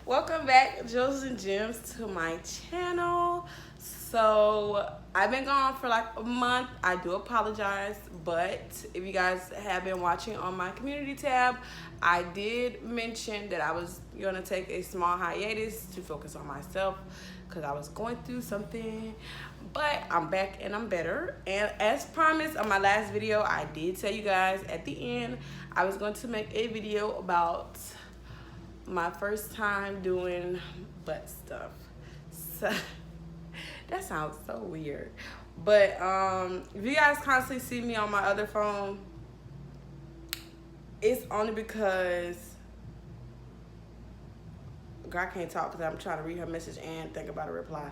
Welcome back, Jules and Gems, to my channel. So I've been gone for like a month. I do apologize, but if you guys have been watching on my community tab, I did mention that I was gonna take a small hiatus to focus on myself because I was going through something. But I'm back and I'm better. And as promised on my last video, I did tell you guys at the end I was going to make a video about my first time doing butt stuff. So that sounds so weird, but if you guys constantly see me on my other phone, it's only because girl, I can't talk because I'm trying to read her message and think about a reply.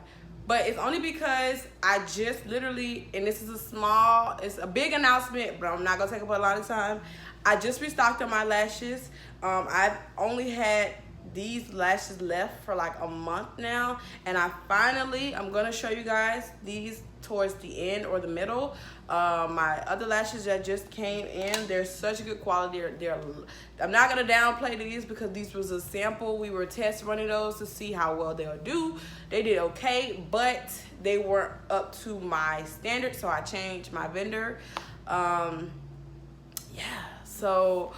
But it's only because I just literally, and this is it's a big announcement, but I'm not gonna take up a lot of time. I just restocked on my lashes. I've only had these lashes left for like a month now, and I'm gonna show you guys these towards the end or the middle. My other lashes that just came in, they're such good quality. I'm not gonna downplay these because these was a sample. We were test running those to see how well they'll do. They did okay, but they weren't up to my standard, so I changed my vendor. Yeah, so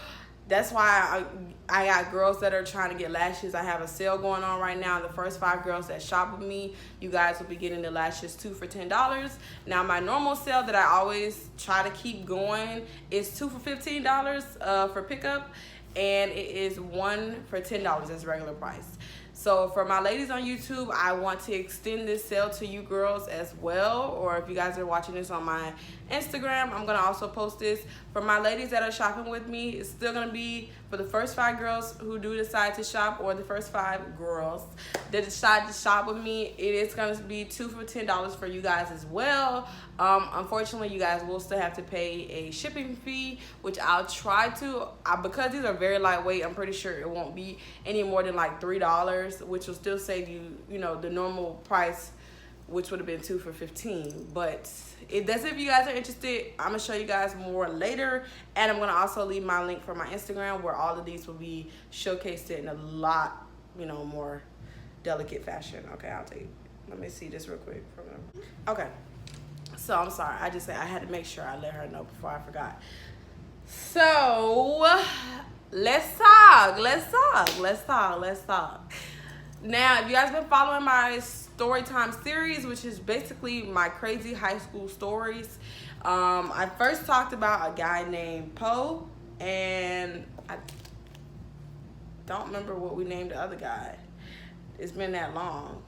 that's why I got girls that are trying to get lashes. I have a sale going on right now. The first 5 girls that shop with me, you guys will be getting the lashes 2 for $10. Now my normal sale that I always try to keep going is 2 for $15 for pickup, and it is 1 for $10 as regular price. So for my ladies on YouTube, I want to extend this sale to you girls as well. Or if you guys are watching this on my Instagram, I'm going to also post this. For my ladies that are shopping with me, it's still going to be for the first 5 girls who do decide to shop, or the first 5 girls that decide to shop with me. It is going to be 2 for $10 for you guys as well. Unfortunately, you guys will still have to pay a shipping fee, which I'll try to. Because these are very lightweight, I'm pretty sure it won't be any more than like $3, which will still save you, you know, the normal price, which would have been 2 for $15. But that's if you guys are interested. I'm gonna show you guys more later, and I'm gonna also leave my link for my Instagram where all of these will be showcased in a lot, you know, more delicate fashion. Okay, let me see this real quick. Okay, so I'm sorry, I had to make sure I let her know before I forgot. So let's talk. Now, if you guys been following my Storytime series, which is basically my crazy high school stories, I first talked about a guy named Poe, and I don't remember what we named the other guy. It's been that long.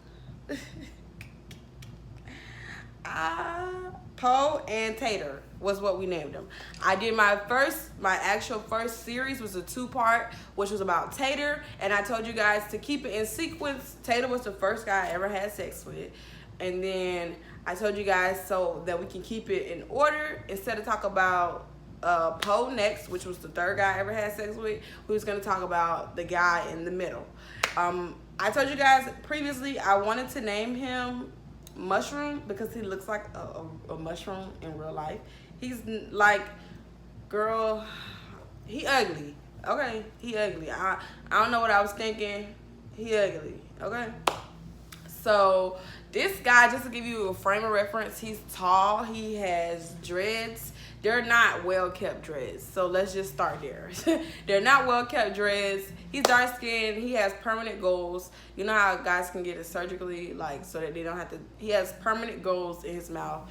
Poe and Tater was what we named him. I did my actual first series was a 2-part, which was about Tater, and I told you guys to keep it in sequence. Tater was the first guy I ever had sex with, and then I told you guys so that we can keep it in order. Instead of talk about Poe next, which was the 3rd guy I ever had sex with, we was gonna talk about the guy in the middle. I told you guys previously I wanted to name him Mushroom because he looks like a mushroom in real life. He's like, girl, he ugly. Okay, he ugly. I don't know what I was thinking. He ugly. Okay. So this guy, just to give you a frame of reference, he's tall. He has dreads. They're not well-kept dreads. So let's just start there. They're not well-kept dreads. He's dark-skinned. He has permanent goals. You know how guys can get it surgically, like, so that they don't have to. He has permanent goals in his mouth.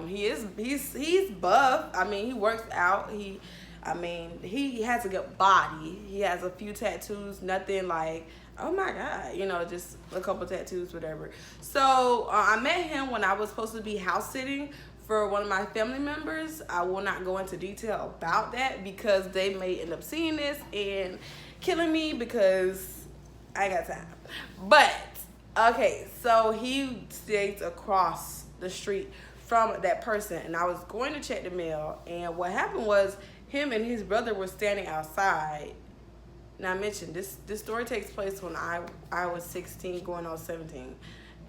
He's buff. I mean, he works out. He has a good body. He has a few tattoos. Nothing like, oh my God, you know, just a couple tattoos, whatever. So I met him when I was supposed to be house sitting for one of my family members. I will not go into detail about that because they may end up seeing this and killing me because I ain't got time. But okay, so he stays across the street from that person, and I was going to check the mail, and what happened was him and his brother were standing outside. Now I mentioned this story takes place when I was 16 going on 17.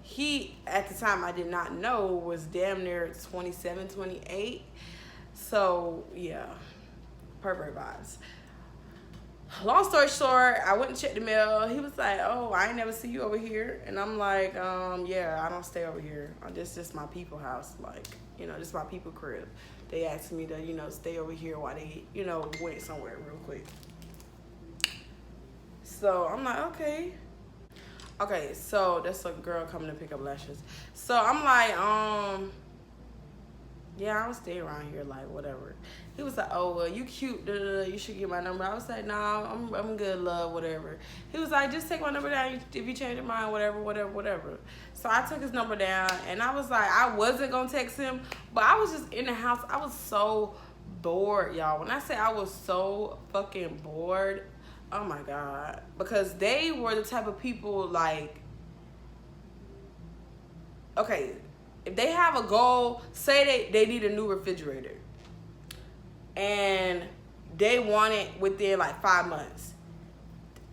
He, at the time I did not know, was damn near 27, 28. So yeah, pervert vibes. Long story short, I went and checked the mail. He was like, "Oh, I ain't never see you over here." And I'm like, yeah, I don't stay over here. This is my people house. Like, this is my people crib. They asked me to, stay over here while they, went somewhere real quick. So I'm like, okay. Okay, so that's a girl coming to pick up lashes. So I'm like, yeah, I don't stay around here, like, whatever. He was like, oh, well, you cute, you should get my number. I was like, nah, I'm good, love, whatever. He was like, just take my number down if you change your mind, whatever. So I took his number down, and I was like, I wasn't gonna text him, but I was just in the house. I was so bored, y'all. When I say I was so fucking bored, oh my God. Because they were the type of people, like, okay, if they have a goal, say they need a new refrigerator, and they want it within like 5 months.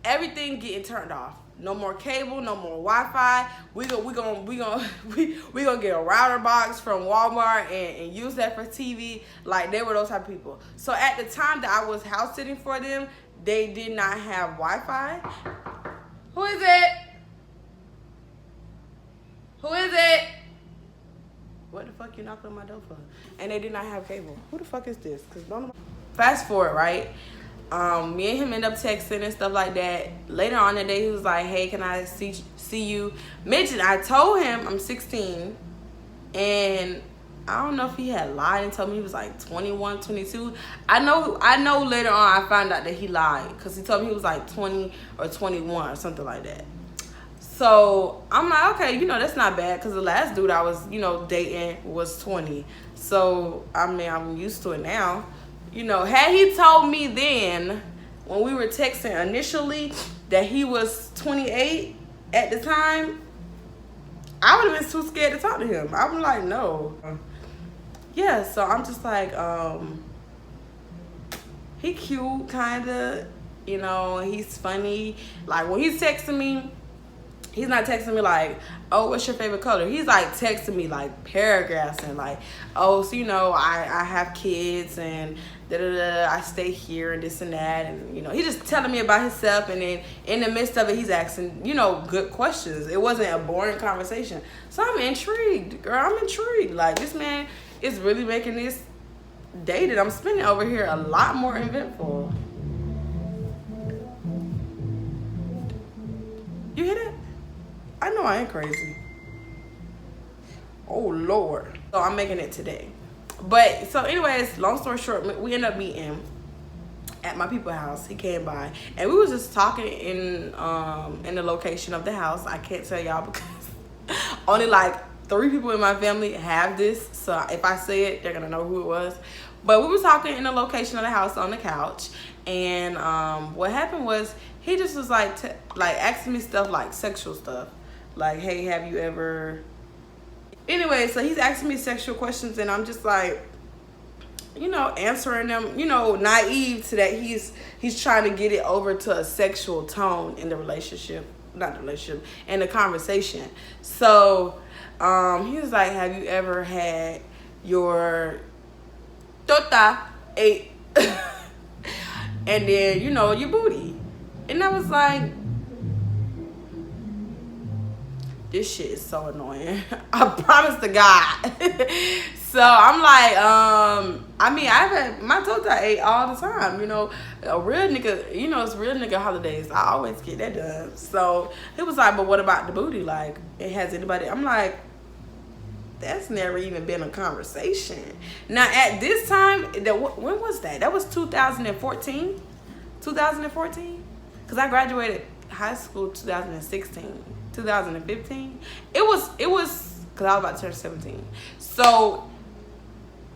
Everything getting turned off. No more cable, no more Wi-Fi. We gonna get a router box from Walmart and use that for TV. Like, they were those type of people. So at the time that I was house sitting for them, they did not have Wi-Fi. Who is it? Who is it? What the fuck you knocking on my door for? And they did not have cable. Who the fuck is this? Cause fast forward, right? Me and him end up texting and stuff like that. Later on that day, he was like, hey, can I see you? Mention, I told him I'm 16. And I don't know if he had lied and told me he was like 21, 22. I know later on I found out that he lied. Because he told me he was like 20 or 21 or something like that. So I'm like, okay, that's not bad, because the last dude I was, dating was 20. So, I mean, I'm used to it now. Had he told me then, when we were texting initially, that he was 28 at the time, I would have been too scared to talk to him. I'm like, no. Yeah, so I'm just like, he cute, kind of, he's funny. Like, when he's texting me, he's not texting me like, oh, what's your favorite color? He's like texting me like paragraphs and like, oh, so I have kids and I stay here and this and that, and he's just telling me about himself, and then in the midst of it he's asking good questions. It wasn't a boring conversation. So I'm intrigued, girl. I'm intrigued. Like, this man is really making this day that I'm spending over here a lot more eventful. You hear that? I know I ain't crazy. Oh, Lord. So I'm making it today. But, so anyways, long story short, we ended up meeting at my people's house. He came by. And we was just talking in the location of the house. I can't tell y'all because only like 3 people in my family have this. So if I say it, they're going to know who it was. But we was talking in the location of the house on the couch. And what happened was, he just was like asking me stuff like sexual stuff. Like, hey, have you ever... Anyway, so he's asking me sexual questions, and I'm just like, answering them, naive to that he's trying to get it over to a sexual tone in the relationship. Not the relationship, in the conversation. So, he was like, have you ever had your tota ate and then, your booty? And I was like, this shit is so annoying. I promise to God. So I'm like, I mean, I've had my tota ate all the time. A real nigga, it's real nigga holidays. I always get that done. So he was like, but what about the booty? Like, it has anybody? I'm like, that's never even been a conversation. Now, at this time, when was that? That was 2014? 2014? Because I graduated high school 2016. 2015. It was because I was about to turn 17. So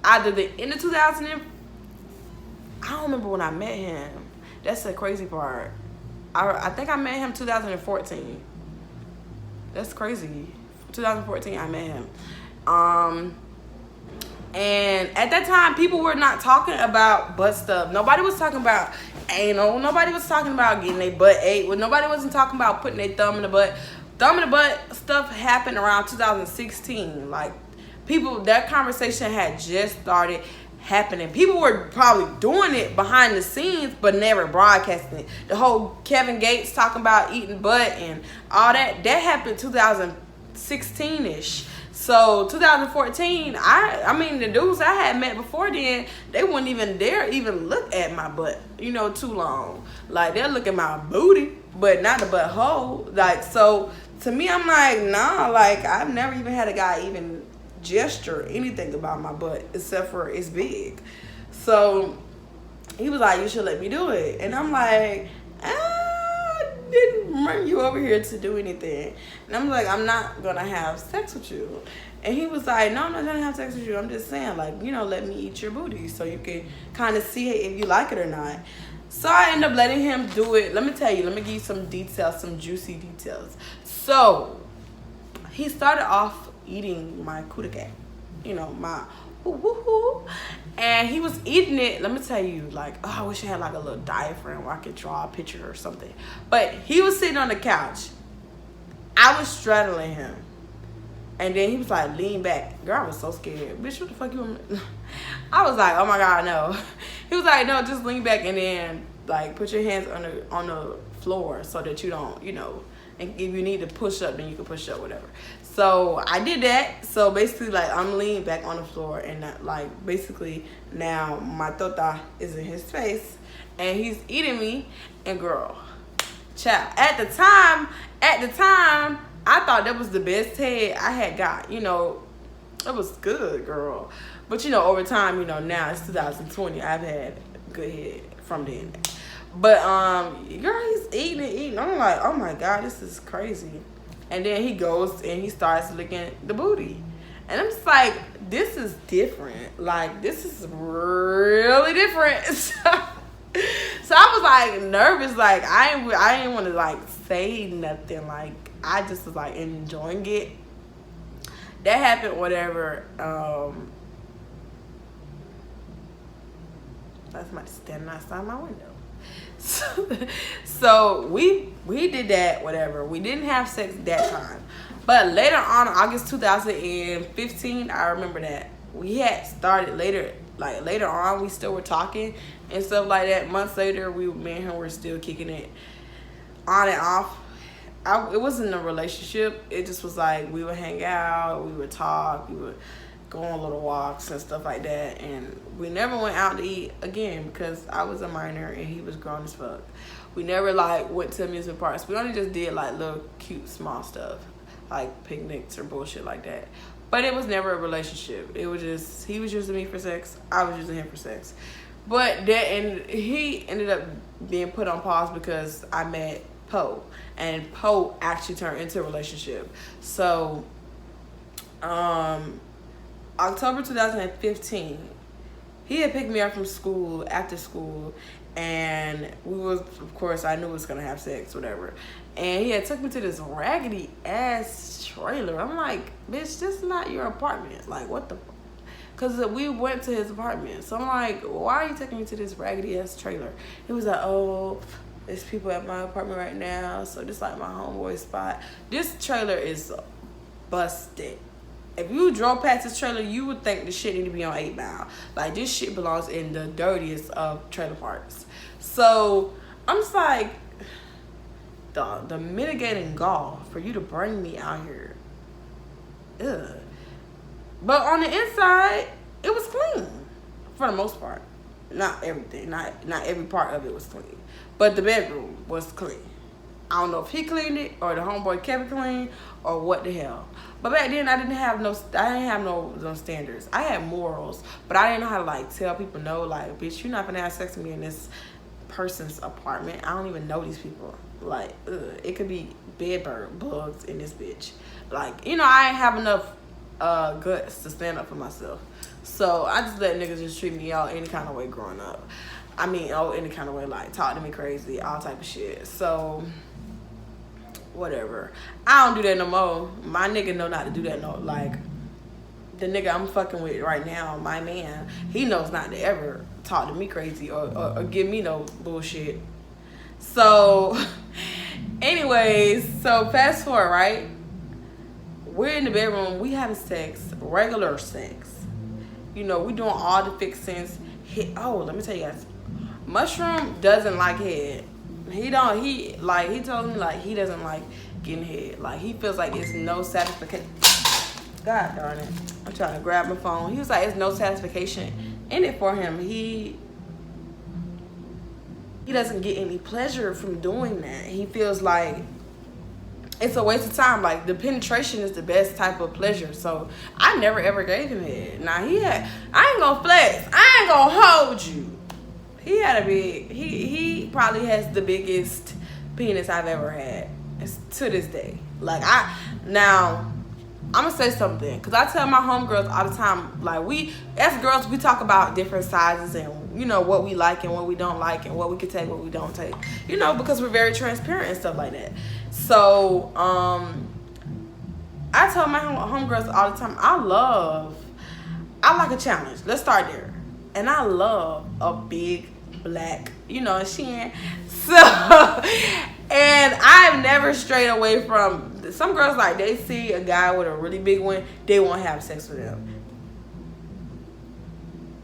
either the end of 2000, I don't remember when I met him. That's the crazy part. I think I met him 2014. That's crazy. 2014 I met him. And at that time, people were not talking about butt stuff. Nobody was talking about anal. Nobody was talking about getting their butt ate. Nobody wasn't talking about putting their thumb in the butt. Thumb in the butt stuff happened around 2016. Like, that conversation had just started happening. People were probably doing it behind the scenes, but never broadcasting it. The whole Kevin Gates talking about eating butt and all that happened 2016-ish. So 2014, I mean, the dudes I had met before then, they wouldn't even dare even look at my butt, you know, too long. Like, they'll look at my booty, but not the butthole. Like, so to me, I'm like, nah, like, I've never even had a guy even gesture anything about my butt except for it's big. So he was like, you should let me do it. And I'm like, I didn't bring you over here to do anything. And I'm like, I'm not gonna have sex with you. And he was like, no, I'm not gonna have sex with you. I'm just saying, like, you know, let me eat your booty so you can kind of see if you like it or not. So I ended up letting him do it. Let me tell you, let me give you some details, some juicy details. So he started off eating my cootie, you know, my woo-hoo-hoo. And he was eating it. Let me tell you, like, oh, I wish I had like a little diaphragm where I could draw a picture or something. But he was sitting on the couch. I was straddling him. And then he was like, lean back. Girl, I was so scared. Bitch, what the fuck you want? I was like, oh my God, no. He was like, no, just lean back and then like put your hands on the floor so that you don't, you know, and if you need to push up, then you can push up, whatever. So I did that. So basically, like, I'm leaning back on the floor, and like basically now my tota is in his face, and he's eating me. And girl, child, at the time, I thought that was the best head I had got. You know, it was good, girl. But you know, over time, you know, now it's 2020, I've had good head from then. But girl, he's eating. I'm like, oh my God, this is crazy. And then he goes and he starts licking the booty. And I'm just like, this is different. Like, this is really different. So I was like nervous. Like, I didn't want to like say nothing. Like, I just was like enjoying it. That happened, whatever. That's my standing outside my window. So we did that, whatever. We didn't have sex that time, but later on, August 2015, I remember that we had started later. Like later on, we still were talking and stuff like that. Months later, me and him were still kicking it on and off. It wasn't a relationship. It just was like we would hang out, we would talk, we would go on little walks and stuff like that. And we never went out to eat again because I was a minor and he was grown as fuck. We never like went to amusement parks. We only just did like little cute small stuff like picnics or bullshit like that. But it was never a relationship. It was just, he was using me for sex, I was using him for sex. But that, and he ended up being put on pause because I met Poe, and Poe actually turned into a relationship. So October 2015, he had picked me up from school, after school, and we was, of course, I knew we was gonna have sex, whatever. And he had took me to this raggedy ass trailer. I'm like, bitch, this is not your apartment. Like, what the fuck? Because we went to his apartment. So I'm like, why are you taking me to this raggedy ass trailer? He was like, oh, there's people at my apartment right now, so this like my homeboy spot. This trailer is busted. If you drove past this trailer, you would think the shit need to be on 8 Mile. Like, this shit belongs in the dirtiest of trailer parks. So I'm just like, the mitigating gall for you to bring me out here. Ugh. But on the inside, it was clean for the most part. Not everything, not every part of it was clean, but the bedroom was clean. I don't know if he cleaned it or the homeboy kept it clean or what the hell. But back then I didn't have no standards. I had morals, but I didn't know how to like tell people no, like, bitch, you're not gonna have sex with me in this person's apartment. I don't even know these people. Like, it could be bed bugs in this bitch. Like, you know, I ain't have enough guts to stand up for myself. So I just let niggas just treat me all any kind of way growing up. I mean, any kind of way, like talk to me crazy, all type of shit. So whatever. I don't do that no more. My nigga know not to do that no. Like, the nigga I'm fucking with right now, my man, he knows not to ever talk to me crazy or give me no bullshit. So anyways, so fast forward, right? We're in the bedroom, we having sex, regular sex. you know, we doing all the fixings. Oh, let me tell you guys, Mushroom doesn't like head. He told me like he doesn't like getting head. Like he feels like it's no satisfaction. God darn it. I'm trying to grab my phone. He was like, it's no satisfaction in it for him. He doesn't get any pleasure from doing that. He feels like it's a waste of time. Like the penetration is the best type of pleasure. So I never ever gave him head. Now I ain't gonna flex. I ain't gonna hold you. He had a big, he probably has the biggest penis I've ever had. It's to this day. Like now I'm gonna say something, because I tell my homegirls all the time, like we, as girls, we talk about different sizes and, you know, what we like and what we don't like and what we can take, what we don't take, you know, because we're very transparent and stuff like that. So, I tell my homegirls all the time, I like a challenge. Let's start there. And I love a big black, you know, Shein. So, and I've never strayed away from, some girls, like, they see a guy with a really big one, they won't have sex with him.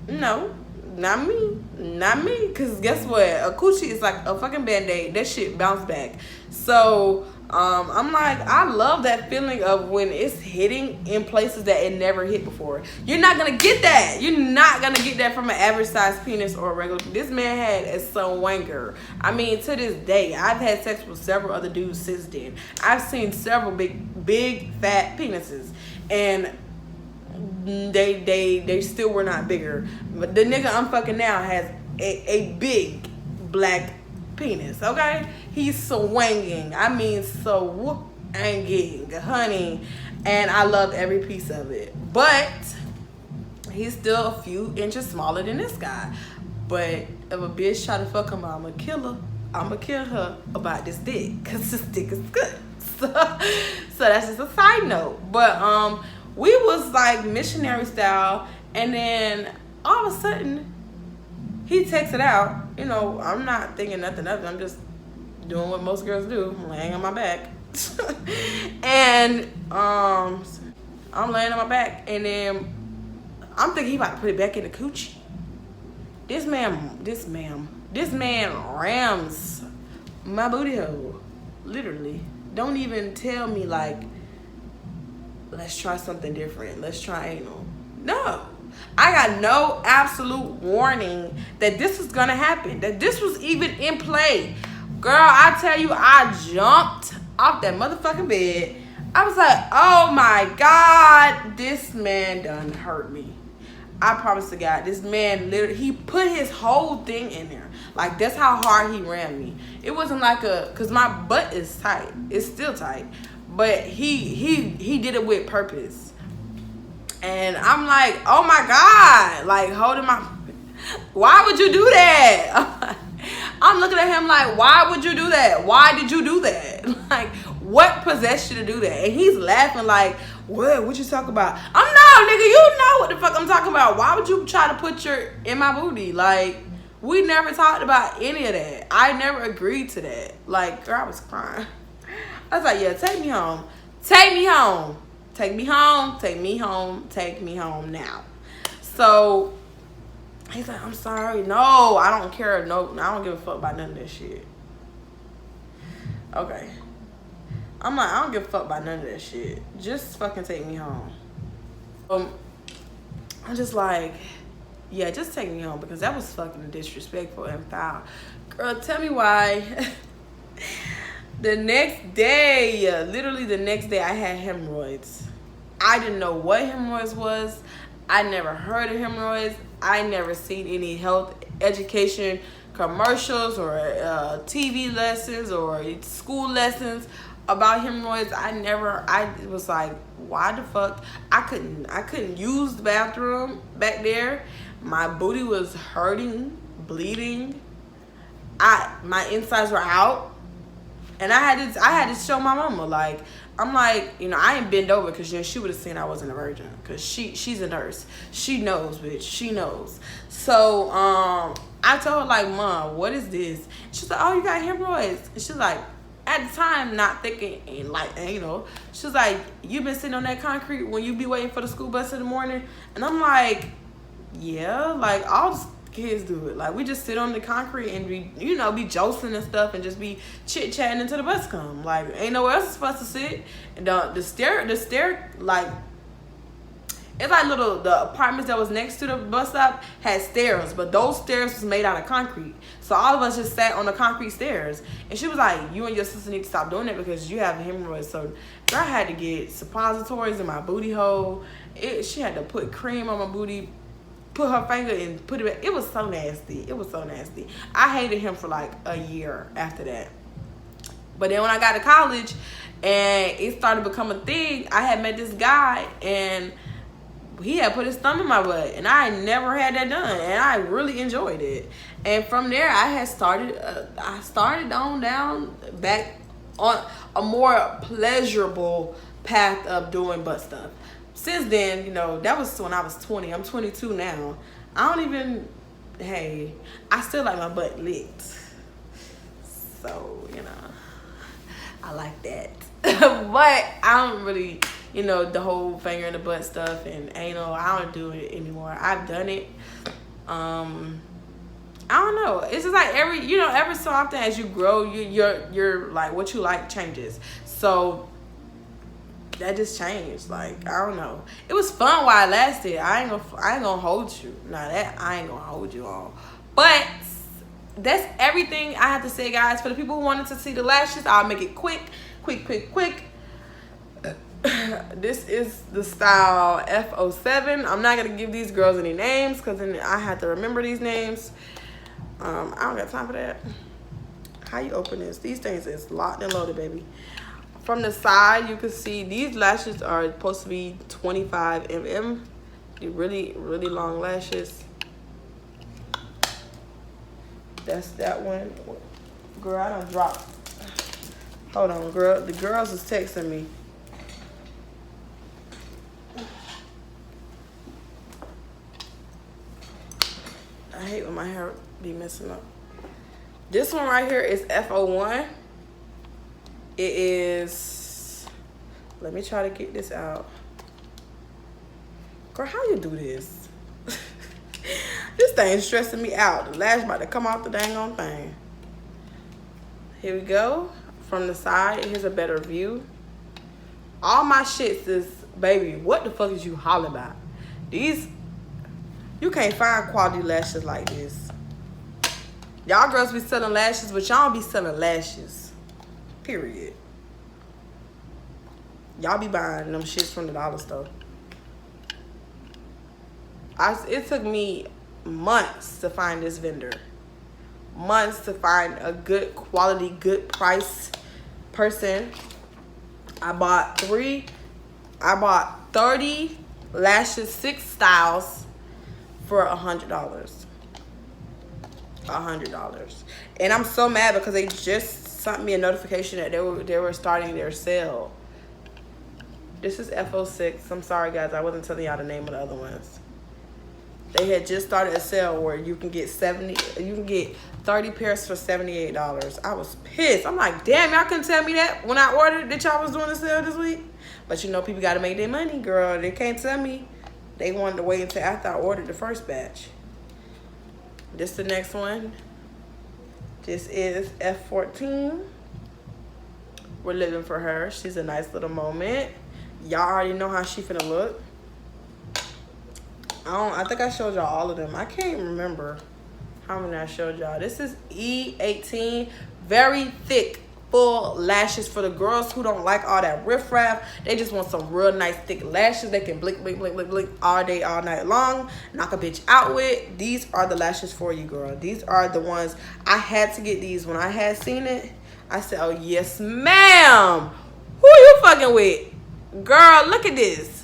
No, not me. Not me. Because guess what? A coochie is like a fucking Band-Aid. That shit bounce back. So, I'm like, I love that feeling of when it's hitting in places that it never hit before. You're not going to get that. You're not going to get that from an average size penis or a regular. This man had a swanger. I mean, to this day, I've had sex with several other dudes since then. I've seen several big fat penises. And they still were not bigger. But the nigga I'm fucking now has a big black penis, okay? He's swinging. I mean, swanging, honey. And I love every piece of it. But he's still a few inches smaller than this guy. But if a bitch try to fuck him, I'm gonna kill her. I'm gonna kill her about this dick, because this dick is good. So that's just a side note. But we was like missionary style, and then all of a sudden he takes it out. You know, I'm not thinking nothing of it. I'm just doing what most girls do, laying on my back. And I'm laying on my back, and then I'm thinking he about to put it back in the coochie. This man rams my booty hole, literally. Don't even tell me like, let's try something different. Let's try anal. No. I got no absolute warning that this was gonna happen, that this was even in play. Girl, I tell you, I jumped off that motherfucking bed. I was like, oh my God, this man done hurt me. I promise to God, this man literally, he put his whole thing in there. Like, that's how hard he ran me. It wasn't like cause my butt is tight. It's still tight. But he did it with purpose. And I'm like, oh my God, like holding my, why would you do that? I'm looking at him like, why would you do that? Why did you do that? Like, what possessed you to do that? And he's laughing like, what you talking about? I'm no, nigga, you know what the fuck I'm talking about. Why would you try to put your in my booty? Like, we never talked about any of that. I never agreed to that. Like, girl, I was crying. I was like, yeah, take me home. Take me home. Take me home. Take me home. Take me home now. So he's like, I'm sorry. No, I don't care. No, I don't give a fuck about none of that shit. Okay. I'm like, I don't give a fuck about none of that shit. Just fucking take me home. I'm just like, yeah, just take me home, because that was fucking disrespectful and foul. Girl, tell me why. The next day, literally the next day, I had hemorrhoids. I didn't know what hemorrhoids was. I never heard of hemorrhoids. I never seen any health education commercials or TV lessons or school lessons about hemorrhoids. I was like, why the fuck? I couldn't use the bathroom back there. My booty was hurting, bleeding. My insides were out. And I had to show my mama, like, I'm like, you know, I ain't bend over, because, you know, she would have seen I wasn't a virgin, because she's a nurse. She knows, bitch. She knows. So I told her, like, Mom, what is this? She's like, oh, you got hemorrhoids. And she's like, at the time, not thinking, and like, you know, she's like, you been sitting on that concrete when you be waiting for the school bus in the morning? And I'm like, Yeah, like all the kids do it. Like we just sit on the concrete and be, you know, be jostling and stuff and just be chit chatting until the bus come. Like ain't nowhere else for us to sit. And the stair, like it's like the apartments that was next to the bus stop had stairs, but those stairs was made out of concrete. So all of us just sat on the concrete stairs. And she was like, you and your sister need to stop doing it because you have hemorrhoids. So girl, I had to get suppositories in my booty hole. She had to put cream on my booty, put her finger and put it back. It was so nasty. It was so nasty. I hated him for like a year after that. But then when I got to college and it started to become a thing, I had met this guy and he had put his thumb in my butt, and I never had that done, and I really enjoyed it. And from there, I started on down back on a more pleasurable path of doing butt stuff. Since then, you know, that was when I was 20. I'm 22 now. I don't even, hey, I still like my butt licked. So, you know, I like that. But I don't really, you know, the whole finger in the butt stuff and anal, I don't do it anymore. I've done it. I don't know. It's just like every so often as you grow, your like what you like changes. So that just changed. Like I don't know. It was fun while it lasted. I ain't gonna hold you. Now that I ain't gonna hold you on. But that's everything I have to say, guys. For the people who wanted to see the lashes, I'll make it quick. This is the style F07. I'm not gonna give these girls any names because then I have to remember these names. I don't got time for that. How you open this? These things is locked and loaded, baby. From the side, you can see these lashes are supposed to be 25 mm. They're really, really long lashes. That's that one. Girl, I done dropped. Hold on, girl. The girls is texting me. I hate when my hair be messing up. This one right here is F01. It is, let me try to get this out. Girl, how you do this? This thing's stressing me out. The lash about to come off the dang on thing. Here we go. From the side, here's a better view. All my shits is, baby, what the fuck is you hollering about? These, you can't find quality lashes like this. Y'all girls be selling lashes, but y'all be selling lashes. Period. Y'all be buying them shits from the dollar store. It took me months to find this vendor. Months to find a good quality, good price person. I bought 30 lashes, 6 styles for $100. $100. And I'm so mad because they just sent me a notification that they were starting their sale. This is F06. I'm sorry guys, I wasn't telling y'all the name of the other ones. They had just started a sale where you can get 30 pairs for $78. I was pissed. I'm like, damn, y'all couldn't tell me that when I ordered that y'all was doing a sale this week. But you know, people gotta make their money, girl. They can't tell me. They wanted to wait until after I ordered the first batch. This the next one. This is F14. We're living for her. She's a nice little moment. Y'all already know how she finna look. I think I showed y'all all of them. I can't remember how many I showed y'all. This is E18. Very thick, full lashes for the girls who don't like all that riffraff. They just want some real nice thick lashes. They can blink, blink, blink, blink, blink all day, all night long. Knock a bitch out with. These are the lashes for you, girl. These are the ones. I had to get these. When I had seen it, I said, oh, yes, ma'am. Who you fucking with? Girl, look at this.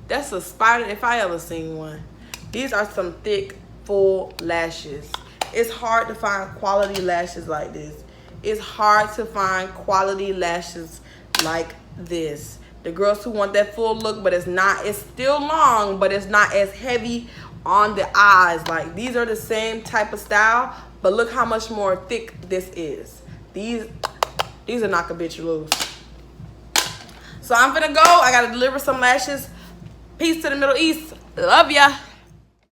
That's a spider if I ever seen one. These are some thick, full lashes. It's hard to find quality lashes like this. It's hard to find quality lashes like this. The girls who want that full look, but it's still long, but it's not as heavy on the eyes. Like, these are the same type of style, but look how much more thick this is. These are knock a bitch loose. So I'm gonna go. I gotta deliver some lashes. Peace to the Middle East. Love ya.